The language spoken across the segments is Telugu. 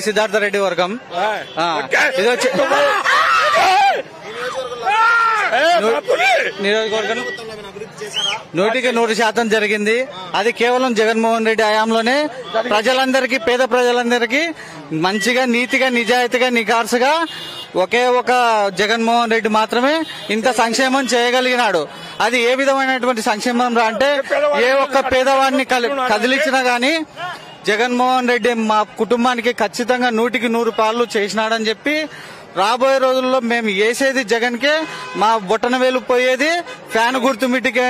సిద్ధార్థ రెడ్డి వర్గం ఇది వచ్చి నియోజకవర్గం 100% జరిగింది. అది కేవలం జగన్మోహన్ రెడ్డి హయాంలోనే ప్రజలందరికీ, పేద ప్రజలందరికీ మంచిగా, నీతిగా, నిజాయితీగా, నిఖార్సుగా ఒకే ఒక జగన్మోహన్ రెడ్డి మాత్రమే ఇంత సంక్షేమం చేయగలిగినాడు. అది ఏ విధమైనటువంటి సంక్షేమం అంటే ఏ ఒక్క పేదవాడిని కదిలించినా గానీ జగన్మోహన్ రెడ్డి మా కుటుంబానికి ఖచ్చితంగా 100% పాలు చేసినాడని చెప్పి రాబోయే రోజుల్లో మేము వేసేది జగన్ కే, మా బొట్టన వేలు పోయేది ఫ్యాన్ గుర్తు మిట్టికే.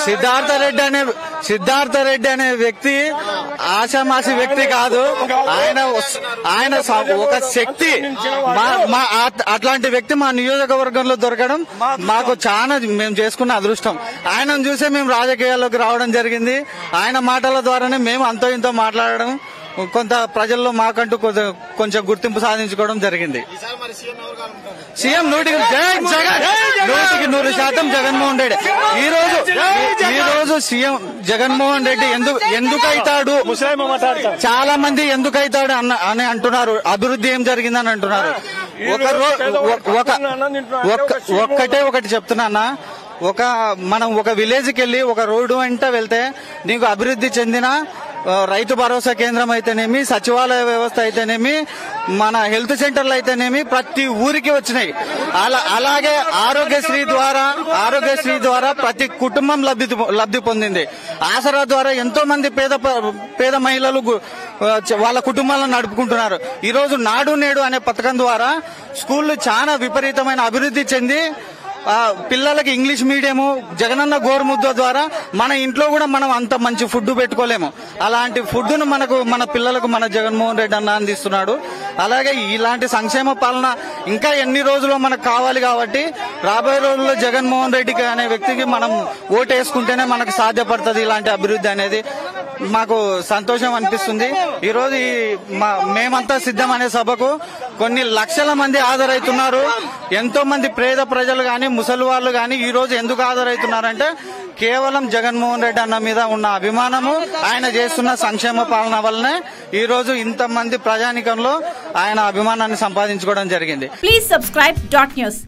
సిద్ధార్థ రెడ్డి అనే వ్యక్తి ఆశామాసి వ్యక్తి కాదు. ఆయన ఒక శక్తి. అట్లాంటి వ్యక్తి మా నియోజకవర్గంలో దొరకడం మాకు చాలా మేము చేసుకున్న అదృష్టం. ఆయనను చూసే మేము రాజకీయాల్లోకి రావడం జరిగింది. ఆయన మాటల ద్వారానే మేము అంతో ఇంతో మాట్లాడడం, కొంత ప్రజల్లో మాకంటూ కొంచెం గుర్తింపు సాధించుకోవడం జరిగింది. సీఎం 100% జగన్మోహన్ రెడ్డి. ఈ రోజు సీఎం జగన్మోహన్ రెడ్డి ఎందుకైతాడు, చాలా మంది ఎందుకైతాడు అని అంటున్నారు. అభివృద్ధి ఏం జరిగిందని అంటున్నారు. ఒకటి చెప్తున్నా, మనం ఒక విలేజ్ కి వెళ్లి ఒక రోడ్డు వెంట వెళ్తే నీకు అభివృద్ధి చెందిన రైతు భరోసా కేంద్రం అయితేనేమి, సచివాలయ వ్యవస్థ అయితేనేమి, మన హెల్త్ సెంటర్లు అయితేనేమి ప్రతి ఊరికి వచ్చినాయి. అలాగే ఆరోగ్యశ్రీ ద్వారా ప్రతి కుటుంబం లబ్ధి పొందింది. ఆసరా ద్వారా ఎంతో మంది పేద మహిళలు వాళ్ళ కుటుంబాలను నడుపుకుంటున్నారు. ఈ రోజు నాడు నేడు అనే పథకం ద్వారా స్కూళ్లు చాలా విపరీతమైన అభివృద్ధి చెంది పిల్లలకి ఇంగ్లీష్ మీడియము, జగనన్న గోరుముద్ద ద్వారా మన ఇంట్లో కూడా మనం అంత మంచి ఫుడ్ పెట్టుకోలేము. అలాంటి ఫుడ్ ను మన పిల్లలకు మన జగన్మోహన్ రెడ్డి అన్న అందిస్తున్నాడు. అలాగే ఇలాంటి సంక్షేమ పాలన ఇంకా ఎన్ని రోజుల్లో మనకు కావాలి. కాబట్టి రాబోయే రోజుల్లో జగన్మోహన్ రెడ్డి అనే వ్యక్తికి మనం ఓటు వేసుకుంటేనే మనకు సాధ్యపడుతుంది ఇలాంటి అభివృద్ధి అనేది. మాకు సంతోషం అనిపిస్తుంది. ఈ రోజు మేమంతా సిద్ధం అనే సభకు కొన్ని లక్షల మంది హాజరవుతున్నారు. ఎంతో మంది పేద ప్రజలు గాని, ముసలి వాళ్ళు గాని ఈ రోజు ఎందుకు హాజరవుతున్నారంటే కేవలం జగన్మోహన్ రెడ్డి అన్న మీద ఉన్న అభిమానము, ఆయన చేస్తున్న సంక్షేమ పాలన వల్లనే ఈ రోజు ఇంతమంది ప్రజానికంలో ఆయన అభిమానాన్ని సంపాదించుకోవడం జరిగింది. Please subscribe .news.